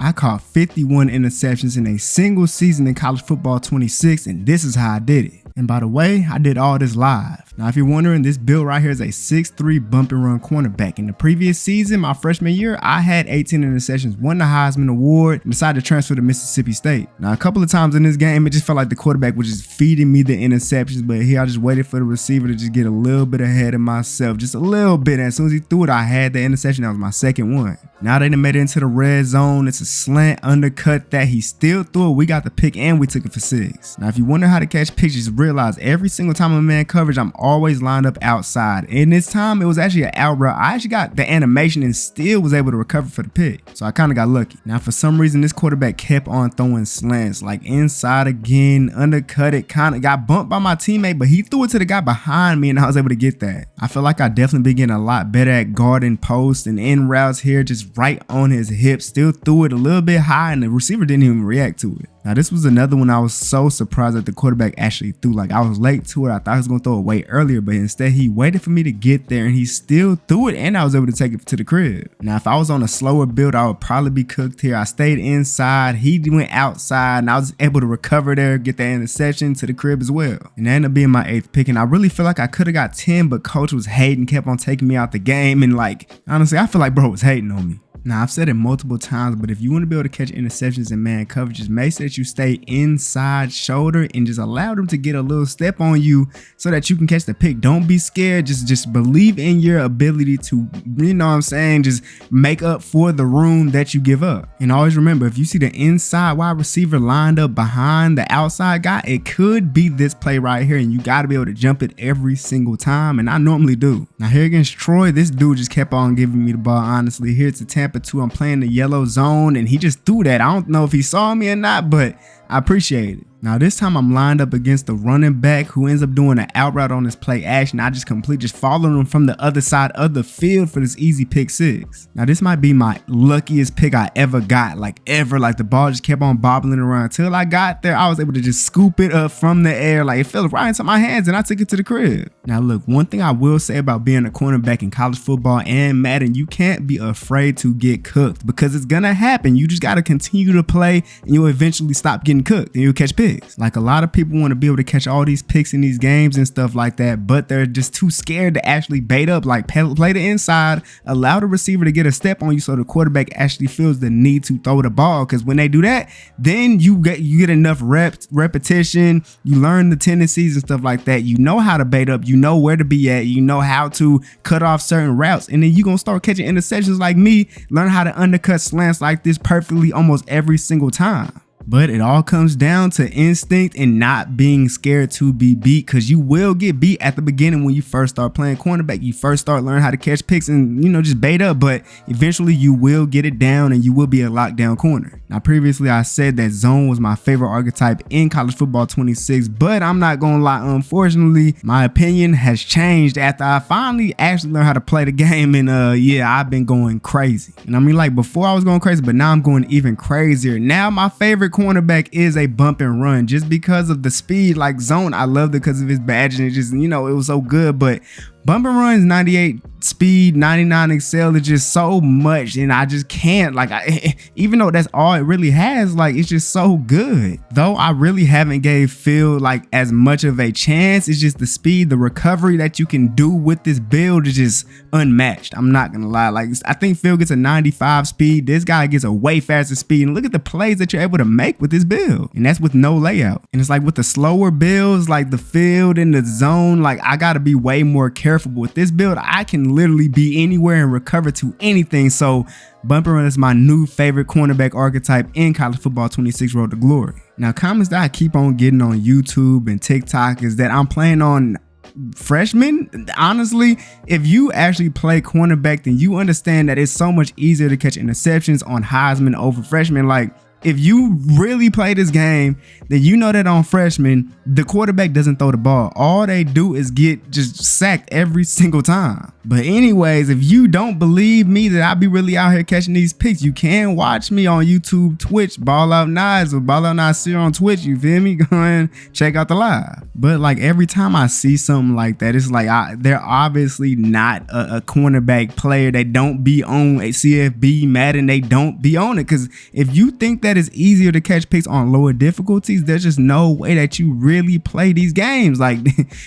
I caught 51 interceptions in a single season in college football 26, and this is how I did it. And by the way, I did all this live. Now, if you're wondering, this build right here is a 6'3" bump and run cornerback. In the previous season, my freshman year, I had 18 interceptions, won the Heisman Award, and decided to transfer to Mississippi State. Now, a couple of times in this game, it just felt like the quarterback was just feeding me the interceptions, but here I just waited for the receiver to just get a little bit ahead of myself, just a little bit. And as soon as he threw it, I had the interception. That was my second one. Now they done made it into the red zone. It's a slant undercut that he still threw it. We got the pick and we took it for 6. Now, if you wonder how to catch pictures, realize every single time I'm in man coverage, I'm always lined up outside. And this time it was actually an out route. I actually got the animation and still was able to recover for the pick. So I kind of got lucky. Now, for some reason, this quarterback kept on throwing slants, like inside again, undercut it, kind of got bumped by my teammate, but he threw it to the guy behind me and I was able to get that. I feel like I definitely been getting a lot better at guarding post and in routes here, just right on his hip. Still threw it a little bit high and the receiver didn't even react to it. Now, this was another one I was so surprised that the quarterback actually threw. Like, I was late to it. I thought he was going to throw it way earlier, but instead he waited for me to get there and he still threw it and I was able to take it to the crib. Now, if I was on a slower build, I would probably be cooked here. I stayed inside. He went outside and I was able to recover there, get that interception to the crib as well. And that ended up being my 8th pick. And I really feel like I could have got 10, but coach was hating, kept on taking me out the game. And like, honestly, I feel like bro was hating on me. Now, I've said it multiple times, but if you want to be able to catch interceptions in man coverages, make sure that you stay inside shoulder and just allow them to get a little step on you so that you can catch the pick. Don't be scared. Just believe in your ability to, you know what I'm saying, just make up for the room that you give up. And always remember, if you see the inside wide receiver lined up behind the outside guy, it could be this play right here, and you got to be able to jump it every single time, and I normally do. Now, here against Troy, this dude just kept on giving me the ball, honestly. Here to Tampa 2, I'm playing the yellow zone and he just threw that. I don't know if he saw me or not, but I appreciate it. Now, this time I'm lined up against the running back who ends up doing an out route on this play action. I just following him from the other side of the field for this easy pick 6. Now, this might be my luckiest pick I ever got, like the ball just kept on bobbling around until I got there. I was able to just scoop it up from the air. Like, it fell right into my hands and I took it to the crib. Now, look, one thing I will say about being a cornerback in college football and Madden, you can't be afraid to get cooked because it's gonna happen. You just got to continue to play and you'll eventually stop getting cooked and you'll catch picks. Like, a lot of people want to be able to catch all these picks in these games and stuff like that, but they're just too scared to actually bait up. Like, play the inside, allow the receiver to get a step on you so the quarterback actually feels the need to throw the ball, because when they do that, then you get enough repetition, you learn the tendencies and stuff like that. You know how to bait up, you know where to be at, you know how to cut off certain routes, and then you're gonna start catching interceptions like me, learn how to undercut slants like this perfectly almost every single time. But it all comes down to instinct and not being scared to be beat, because you will get beat at the beginning when you first start playing cornerback. You first start learning how to catch picks and, you know, just bait up, but eventually you will get it down and you will be a lockdown corner. Now, previously I said that zone was my favorite archetype in college football 26, but I'm not gonna lie, unfortunately, my opinion has changed after I finally actually learned how to play the game. And yeah, I've been going crazy. And I mean, like, before I was going crazy, but now I'm going even crazier. Now my favorite cornerback is a bump and run, just because of the speed. Like, zone, I loved it because of his badge and it just, you know, it was so good. But bump and runs, 98 speed, 99 excel, it's just so much, and I just can't, like, even though that's all it really has, like, it's just so good. Though I really haven't gave Phil like as much of a chance. It's just the speed, the recovery that you can do with this build is just unmatched. I'm not gonna lie. Like, I think Phil gets a 95 speed, this guy gets a way faster speed, and look at the plays that you're able to make with this build, and that's with no layout. And it's like with the slower builds, like the field and the zone, like, I gotta be way more careful. With this build, I can literally be anywhere and recover to anything. So bump and run is my new favorite cornerback archetype in college football 26 Road to Glory. Now, comments that I keep on getting on YouTube and TikTok is that I'm playing on freshmen. Honestly, if you actually play cornerback, then you understand that it's so much easier to catch interceptions on Heisman over freshmen. Like, if you really play this game, then you know that on freshmen, the quarterback doesn't throw the ball. All they do is get just sacked every single time. But anyways, if you don't believe me that I be really out here catching these picks, you can watch me on YouTube, Twitch, Ball Out Knives or Ball Out Knives here on Twitch. You feel me? Go and check out the live. But like every time I see something like that, it's like they're obviously not a cornerback player. They don't be on a CFB, Madden. They don't be on it. Because if you think that it's easier to catch picks on lower difficulties, there's just no way that you really play these games. Like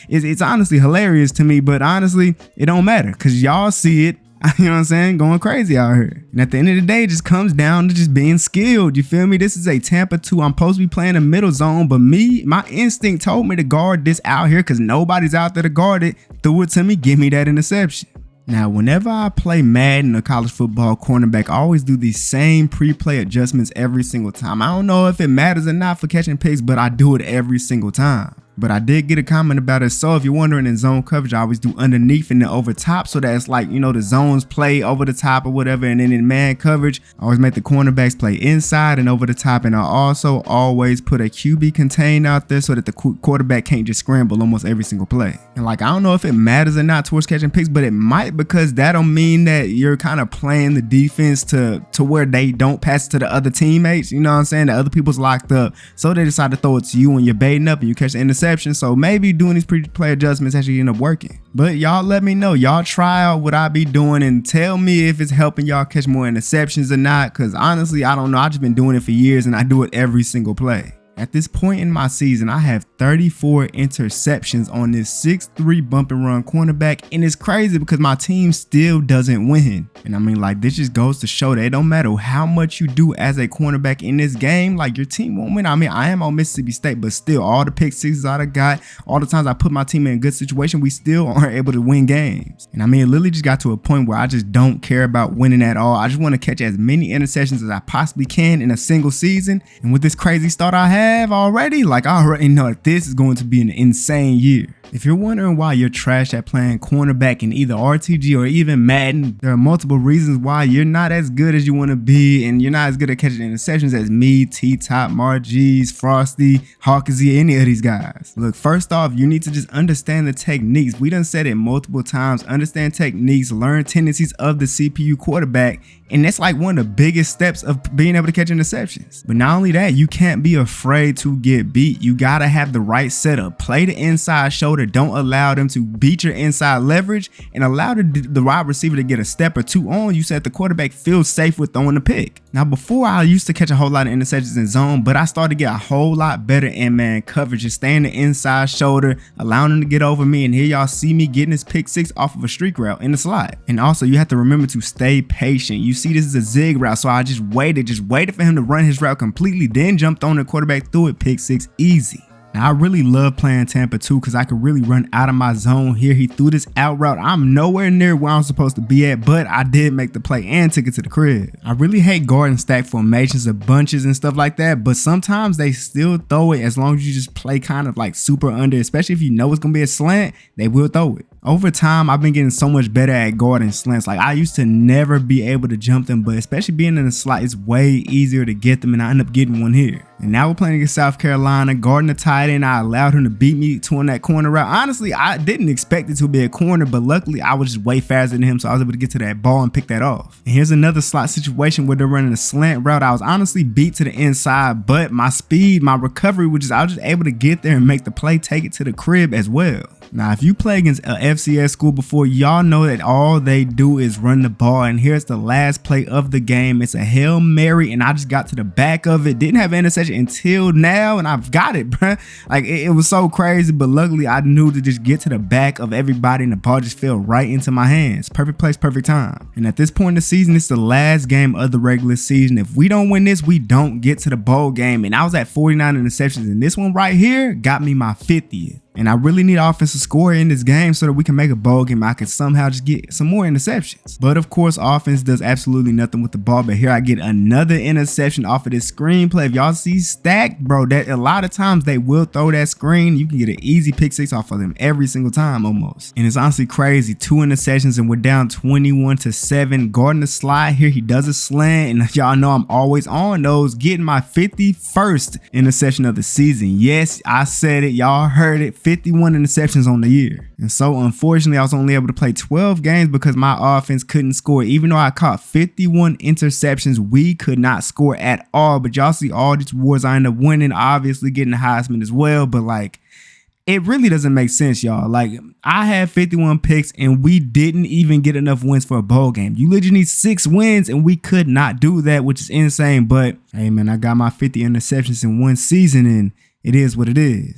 it's honestly hilarious to me, but honestly, it don't matter because y'all see it. You know what I'm saying? Going crazy out here. And at the end of the day, it just comes down to just being skilled. You feel me? This is a Tampa 2. I'm supposed to be playing a middle zone, but my instinct told me to guard this out here because nobody's out there to guard it. Threw it to me. Give me that interception. Now, whenever I play Madden or college football cornerback, I always do these same pre-play adjustments every single time. I don't know if it matters or not for catching picks, but I do it every single time. But I did get a comment about it. So if you're wondering, in zone coverage, I always do underneath and then over top. So that's like, you know, the zones play over the top or whatever. And then in man coverage, I always make the cornerbacks play inside and over the top. And I also always put a QB contain out there so that the quarterback can't just scramble almost every single play. And like, I don't know if it matters or not towards catching picks, but it might, because that'll mean that you're kind of playing the defense to where they don't pass it to the other teammates. You know what I'm saying? The other people's locked up. So they decide to throw it to you when you're baiting up and you catch the interception. So maybe doing these pre-play adjustments actually end up working. But y'all let me know. Y'all try out what I be doing and tell me if it's helping y'all catch more interceptions or not. Because honestly, I don't know. I've just been doing it for years and I do it every single play. At this point in my season, I have 34 interceptions on this 6'3" bump and run cornerback, and it's crazy because my team still doesn't win. And I mean, like, this just goes to show that it don't matter how much you do as a cornerback in this game, like, your team won't win. I mean, I am on Mississippi State, but still, all the pick sixes I got, all the times I put my team in a good situation, we still aren't able to win games. And I mean, it literally just got to a point where I just don't care about winning at all. I just want to catch as many interceptions as I possibly can in a single season. And with this crazy start I have already, like, I already know that this is going to be an insane year. If you're wondering why you're trash at playing cornerback in either RTG or even Madden, there are multiple reasons why you're not as good as you want to be, and you're not as good at catching interceptions as me, T-Top, Margie's, Frosty, Hawkesy, any of these guys. Look, first off, you need to just understand the techniques. We done said it multiple times. Understand techniques, learn tendencies of the CPU quarterback, and that's like one of the biggest steps of being able to catch interceptions. But not only that, you can't be afraid to get beat. You gotta have the right setup. Play the inside shoulder. Don't allow them to beat your inside leverage, and allow the wide receiver to get a step or two on you so that the quarterback feels safe with throwing the pick. Now, before, I used to catch a whole lot of interceptions in zone, but I started to get a whole lot better in man coverage, just staying the inside shoulder, allowing them to get over me, and here y'all see me getting this pick six off of a streak route in the slot. And also, you have to remember to stay patient. You see, this is a zig route, so I just waited for him to run his route completely, then jumped on the quarterback, threw it, pick six, easy. Now, I really love playing Tampa 2 because I could really run out of my zone here. He threw this out route. I'm nowhere near where I'm supposed to be at, but I did make the play and took it to the crib. I really hate guarding stack formations of bunches and stuff like that, but sometimes they still throw it as long as you just play kind of like super under, especially if you know it's going to be a slant, they will throw it. Over time, I've been getting so much better at guarding slants. Like, I used to never be able to jump them, but especially being in the slot, it's way easier to get them, and I end up getting one here. And now we're playing against South Carolina, guarding the tight end. I allowed him to beat me on that corner route. Honestly, I didn't expect it to be a corner, but luckily I was just way faster than him, so I was able to get to that ball and pick that off. And here's another slot situation where they're running a slant route. I was honestly beat to the inside, but my speed, my recovery, I was just able to get there and make the play, take it to the crib as well. Now, if you play against a FCS school before, y'all know that all they do is run the ball. And here's the last play of the game. It's a Hail Mary, and I just got to the back of it. Didn't have an interception until now, and I've got it, bruh. Like, it was so crazy, but luckily I knew to just get to the back of everybody, and the ball just fell right into my hands. Perfect place, perfect time. And at this point in the season, it's the last game of the regular season. If we don't win this, we don't get to the bowl game. And I was at 49 interceptions, and this one right here got me my 50th. And I really need offense to score in this game so that we can make a bowl game. I can somehow just get some more interceptions. But of course, offense does absolutely nothing with the ball. But here I get another interception off of this screenplay. If y'all see stacked, bro, that a lot of times they will throw that screen. You can get an easy pick six off of them every single time almost. And it's honestly crazy. 2 interceptions and we're down 21-7. Guarding the slide here, he does a slant. And y'all know I'm always on those. Getting my 51st interception of the season. Yes, I said it. Y'all heard it. 51 interceptions on the year. And so unfortunately, I was only able to play 12 games because my offense couldn't score. Even though I caught 51 interceptions, we could not score at all. But y'all see all these awards I end up winning, obviously getting the Heisman as well. But like, it really doesn't make sense, y'all. Like, I had 51 picks and we didn't even get enough wins for a bowl game. You literally need 6 wins and we could not do that, which is insane. But hey man, I got my 50 interceptions in one season and it is what it is.